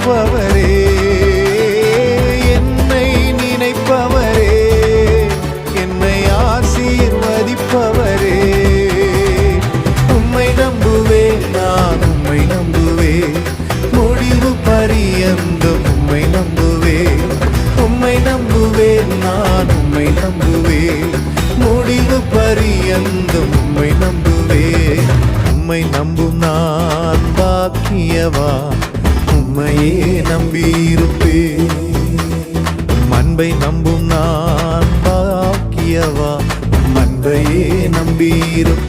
இருப்பவரே, என்னை நினைப்பவரே, என்னை ஆசீர்வதிப்பவரே. உம்மை நம்புவேன், நான் உம்மை நம்புவேன், முடிவு பரியந்தம் உம்மை நம்புவேன். உம்மை நம்புவேன், நான் உம்மை நம்புவேன், முடிவு பரியந்தம் உம்மை நம்புவேன். உம்மை நம்பும் நான் பாக்கியவா, உம்மையே நம்பியிருப்பேன். அன்பை நம்பும் நான் பாக்கியவா, அன்பையே நம்பியிருப்பேன்.